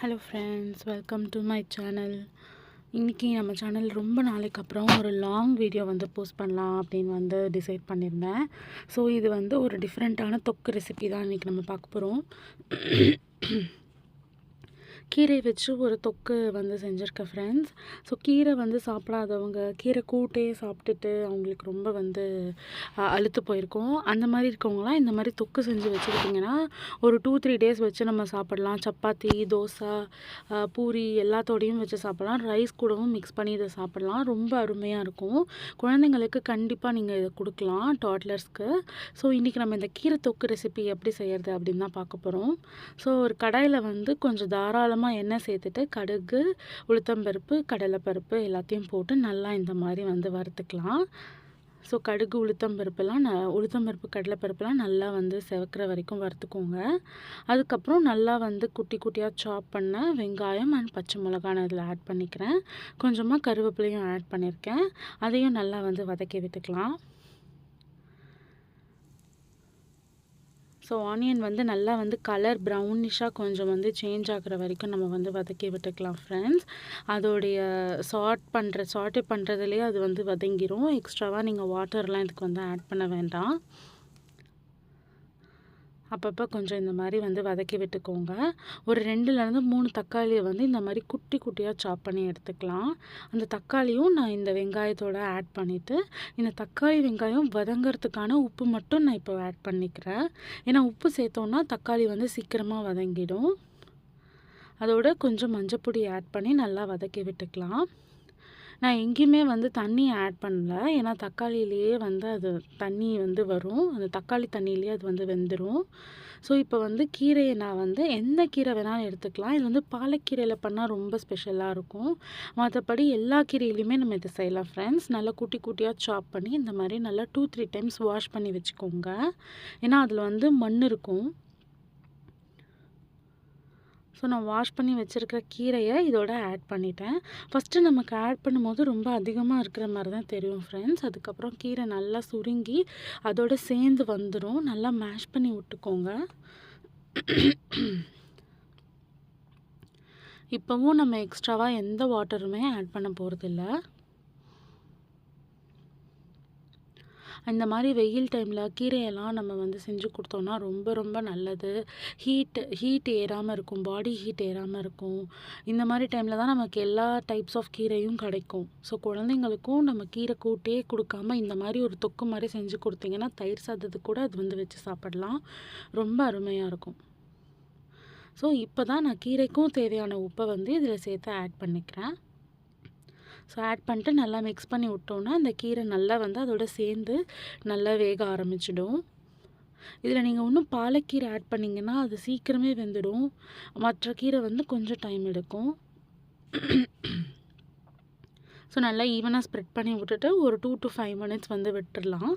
Hello friends, welcome to my channel. இன்றைக்கி நம்ம channel ரொம்ப நாளைக்கு அப்புறம் ஒரு லாங் வீடியோ வந்து போஸ்ட் பண்ணலாம் அப்படின்னு வந்து டிசைட் பண்ணியிருந்தேன். ஸோ இது வந்து ஒரு டிஃப்ரெண்ட்டான தொக்கு ரெசிபி தான் இன்றைக்கி நம்ம பார்க்க போகிறோம். கீரை வச்சு ஒரு தொக்கு வந்து செஞ்சுருக்கேன் ஃப்ரெண்ட்ஸ். ஸோ கீரை வந்து சாப்பிடாதவங்க கீரை கூட்டே சாப்பிட்டுட்டு அவங்களுக்கு ரொம்ப வந்து அலுத்து போயிருக்கும். அந்த மாதிரி இருக்கவங்களாம் இந்த மாதிரி தொக்கு செஞ்சு வச்சுக்கிட்டிங்கன்னா ஒரு 2-3 டேஸ் வச்சு நம்ம சாப்பிடலாம். சப்பாத்தி, தோசை, பூரி எல்லாத்தோடையும் வச்சு சாப்பிடலாம். ரைஸ் கூடவும் மிக்ஸ் பண்ணி இதை சாப்பிடலாம். ரொம்ப அருமையாக இருக்கும். குழந்தைங்களுக்கு கண்டிப்பாக நீங்கள் இதை கொடுக்கலாம், டாட்லர்ஸ்க்கு. ஸோ இன்றைக்கி நம்ம இந்த கீரை தொக்கு ரெசிபி எப்படி செய்கிறது அப்படின்னு தான் பார்க்க போகிறோம். ஸோ ஒரு கடாயில் வந்து கொஞ்சம் தாராளமாக எண்ணெய் சேர்த்துட்டு கடுகு, உளுத்தம்பருப்பு, கடலைப்பருப்பு எல்லாத்தையும் போட்டு நல்லா இந்த மாதிரி வந்து வறுத்துக்கலாம். ஸோ கடுகு, உளுத்தம்பருப்பு, கடலைப்பருப்புலாம் நல்லா வந்து செவக்கிற வரைக்கும் வறுத்துக்கோங்க. அதுக்கப்புறம் நல்லா வந்து குட்டி குட்டியாக சாப் பண்ண வெங்காயம் அண்ட் பச்சை மிளகாய் நான் இதில் ஆட் பண்ணிக்கிறேன். கொஞ்சமாக கருவேப்பிலையும் ஆட் பண்ணியிருக்கேன். அதையும் நல்லா வந்து வதக்கி விட்டுக்கலாம். ஸோ ஆனியன் வந்து நல்லா வந்து கலர் ப்ரௌனிஷாக கொஞ்சம் வந்து சேஞ்ச் ஆகிற வரைக்கும் நம்ம வந்து வதக்கி விட்டுக்கலாம் ஃப்ரெண்ட்ஸ். அதோடைய சாட்டே பண்ணுறதுலேயே அது வந்து வதங்கிரும். எக்ஸ்ட்ராவாக நீங்கள் வாட்டர்லாம் இதுக்கு வந்து ஆட் பண்ண வேண்டாம். அப்பப்போ கொஞ்சம் இந்த மாதிரி வந்து வதக்கி விட்டுக்கோங்க. ஒரு 2லேருந்து 3 தக்காளியை வந்து இந்த மாதிரி குட்டி குட்டியாக சாப் பண்ணி எடுத்துக்கலாம். அந்த தக்காளியும் நான் இந்த வெங்காயத்தோடு ஆட் பண்ணிவிட்டு இந்த தக்காளி வெங்காயம் வதங்கிறதுக்கான உப்பு மட்டும் நான் இப்போ ஆட் பண்ணிக்கிறேன். ஏன்னா உப்பு சேர்த்தோன்னா தக்காளி வந்து சீக்கிரமாக வதங்கிடும். அதோட கொஞ்சம் மஞ்சப்பொடி ஆட் பண்ணி நல்லா வதக்கி விட்டுக்கலாம். நான் எங்கேயுமே வந்து தண்ணி ஆட் பண்ணல. ஏன்னா தக்காளியிலேயே வந்து அது தண்ணி வந்து வரும். அந்த தக்காளி தண்ணியிலேயே அது வந்து வெந்துடும். ஸோ இப்போ வந்து கீரையை நான் வந்து எந்த கீரை வேணாலும் எடுத்துக்கலாம். இது வந்து பாலக்கீரையில் பண்ணால் ரொம்ப ஸ்பெஷலாக இருக்கும். மற்றபடி எல்லா கீரையிலையுமே நம்ம இதை செய்யலாம் ஃப்ரெண்ட்ஸ். நல்லா குட்டி குட்டியாக சாப் பண்ணி இந்த மாதிரி நல்லா 2-3 டைம்ஸ் வாஷ் பண்ணி வச்சுக்கோங்க. ஏன்னா அதில் வந்து மண் இருக்கும். ஸோ நான் வாஷ் பண்ணி வச்சுருக்கிற கீரையை இதோட ஆட் பண்ணிட்டேன். ஃபஸ்ட்டு நமக்கு ஆட் பண்ணும்போது ரொம்ப அதிகமாக இருக்கிற மாதிரி தான் தெரியும் ஃப்ரெண்ட்ஸ். அதுக்கப்புறம் கீரை நல்லா சுருங்கி அதோட சேர்ந்து வந்துடும். நல்லா மேஷ் பண்ணி விட்டுக்கோங்க. இப்போவும் நம்ம எக்ஸ்ட்ராவாக எந்த வாட்டருமே ஆட் பண்ண போகிறதில்ல. இந்த மாதிரி வெயில் டைமில் கீரையெல்லாம் நம்ம வந்து செஞ்சு கொடுத்தோன்னா ரொம்ப ரொம்ப நல்லது. ஹீட் ஏறாமல் இருக்கும், பாடி ஹீட் ஏறாமல் இருக்கும். இந்த மாதிரி டைமில் தான் நமக்கு எல்லா டைப்ஸ் ஆஃப் கீரையும் கிடைக்கும். ஸோ குழந்தைங்களுக்கும் நம்ம கீரை கூட்டே கொடுக்காம இந்த மாதிரி ஒரு தொக்கு மாதிரி செஞ்சு கொடுத்தீங்கன்னா தயிர் சாதத்துக்கு கூட அது வந்து வச்சு சாப்பிடலாம். ரொம்ப அருமையாக இருக்கும். ஸோ இப்போ தான் நான் கீரைக்கும் தேவையான உப்பை வந்து இதில் சேர்த்து ஆட் பண்ணிக்கிறேன். ஸோ ஆட் பண்ணிட்டு நல்லா மிக்ஸ் பண்ணி விட்டோன்னா அந்த கீரை நல்லா வந்து அதோட சேர்ந்து நல்லா வேக ஆரம்பிச்சிடும். இதில் நீங்கள் இன்னும் பாலக்கீரை ஆட் பண்ணிங்கன்னா அது சீக்கிரமே வெந்துடும். மற்ற கீரை வந்து கொஞ்சம் டைம் எடுக்கும். ஸோ நல்லா ஈவனாக ஸ்ப்ரெட் பண்ணி விட்டுட்டு ஒரு 2 to 5 minutes வந்து விட்டுடலாம்.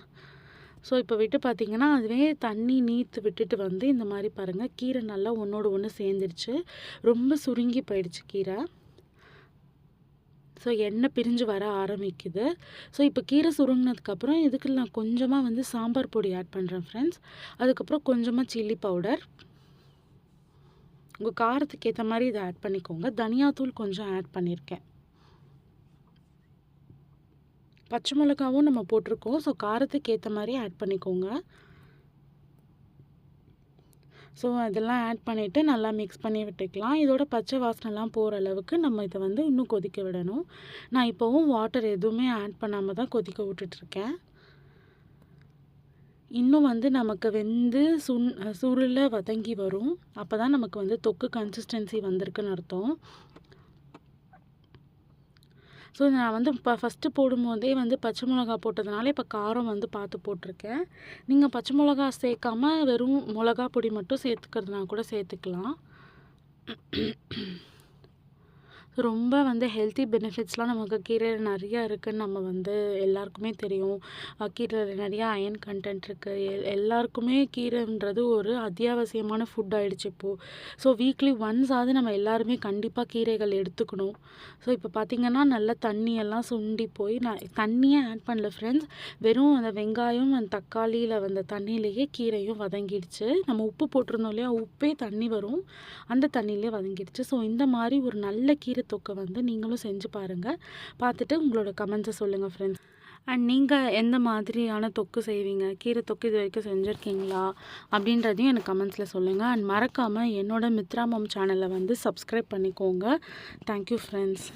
ஸோ இப்போ விட்டு பார்த்திங்கன்னா அதுவே தண்ணி நீத்து விட்டுட்டு வந்து இந்த மாதிரி பாருங்கள், கீரை நல்லா ஒன்றோடு ஒன்று சேர்ந்துருச்சு. ரொம்ப சுருங்கி போயிடுச்சு கீரை. ஸோ எண்ணெய் பிரிஞ்சு வர ஆரம்பிக்குது. ஸோ இப்போ கீரை சுருங்கினதுக்கப்புறம் இதுக்கு நான் கொஞ்சமாக வந்து சாம்பார் பொடி ஆட் பண்ணுறேன் ஃப்ரெண்ட்ஸ். அதுக்கப்புறம் கொஞ்சமாக சில்லி பவுடர். உங்கள் காரத்துக்கு ஏற்ற மாதிரி இதை ஆட் பண்ணிக்கோங்க. தனியாத்தூள் கொஞ்சம் ஆட் பண்ணியிருக்கேன். பச்சை மிளகாவும் நம்ம போட்டிருக்கோம். ஸோ காரத்துக்கு ஏற்ற மாதிரி ஆட் பண்ணிக்கோங்க. ஸோ அதெல்லாம் ஆட் பண்ணிவிட்டு நல்லா மிக்ஸ் பண்ணி விட்டுக்கலாம். இதோட பச்சை வாசனைலாம் போகிற அளவுக்கு நம்ம இதை வந்து இன்னும் கொதிக்க விடணும். நான் இப்போவும் வாட்டர் எதுவுமே ஆட் பண்ணாமல் தான் கொதிக்க விட்டுட்ருக்கேன். இன்னும் வந்து நமக்கு வெந்து சுருள வதங்கி வரும். அப்போ தான் நமக்கு வந்து தொக்கு கன்சிஸ்டன்சி வந்திருக்குன்னு அர்த்தம். ஸோ நான் வந்து இப்போ ஃபஸ்ட்டு போடும்போதே வந்து பச்சை மிளகா போட்டதுனால இப்போ காரம் வந்து பார்த்து போட்டிருக்கேன். நீங்கள் பச்சை மிளகா சேர்க்காம வெறும் மிளகா பொடி மட்டும் சேர்த்துக்கிறதுனா கூட சேர்த்துக்கலாம். ரொம்ப வந்து ஹெல்த்தி பெனிஃபிட்ஸ்லாம் நமக்கு கீரையில நெறையா இருக்குன்னு நம்ம வந்து எல்லாருக்குமே தெரியும். கீரையில நெறையா அயர்ன் கன்டென்ட் இருக்கு. எல்லாருக்குமே கீரைன்றது ஒரு அத்தியாவசியமான ஃபுட் ஆயிடுச்சு இப்போ. ஸோ வீக்லி ஒன்ஸ் ஆவது நம்ம எல்லாருமே கண்டிப்பா கீரைகள் எடுத்துக்கணும். ஸோ இப்போ பார்த்தீங்கன்னா, நல்லா தண்ணியெல்லாம் சுண்டி போய் நான் தண்ணியே ஆட் பண்ணல ஃப்ரெண்ட்ஸ். வெறும் அந்த வெங்காயம், அந்த தக்காளியில வந்த தண்ணியிலேயே கீரையும் வதங்கிடுச்சு. நம்ம உப்பு போட்டிருந்தோம் இல்லையா? உப்பே தண்ணி வரும். அந்த தண்ணியிலே வதங்கிடுச்சு. ஸோ இந்த மாரி ஒரு நல்ல கீரை தொக்க வந்து நீங்களும் செஞ்சு பாருங்க. பார்த்துட்டு உங்களோட கமெண்ட்ஸை சொல்லுங்க ஃப்ரெண்ட்ஸ். அண்ட் நீங்க எந்த மாதிரியான தொக்கு செய்வீங்க? கீரை தொக்கு இதுவரைக்கும் செஞ்சிருக்கீங்களா? அப்படின்றதையும் எனக்கு கமெண்ட்ஸ்ல சொல்லுங்க. அண்ட் மறக்காம என்னோட மித்ரா மாம் சேனலை வந்து சப்ஸ்கிரைப் பண்ணிக்கோங்க. Thank you friends.